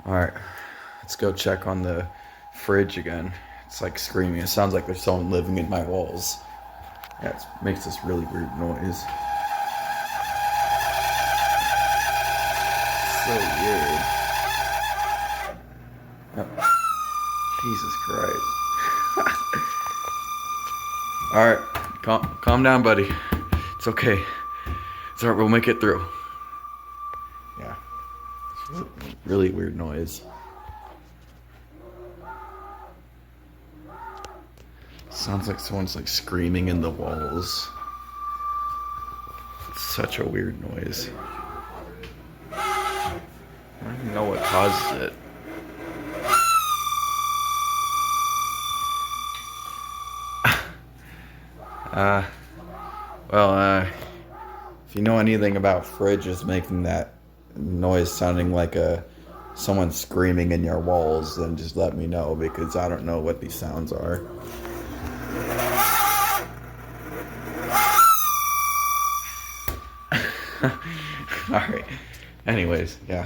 Alright, let's go check on the fridge again. It's like screaming. It sounds like there's someone living in my walls. Yeah, it makes this really weird noise. So weird. Oh, Jesus Christ. Alright, calm down, buddy. It's okay. It's alright, we'll make it through. Yeah. Really weird noise. Sounds like someone's like screaming in the walls. It's such a weird noise. I don't even know what causes it. If you know anything about fridges making that noise sounding like someone screaming in your walls, then just let me know, because I don't know what these sounds are. Alright. Anyways, yeah.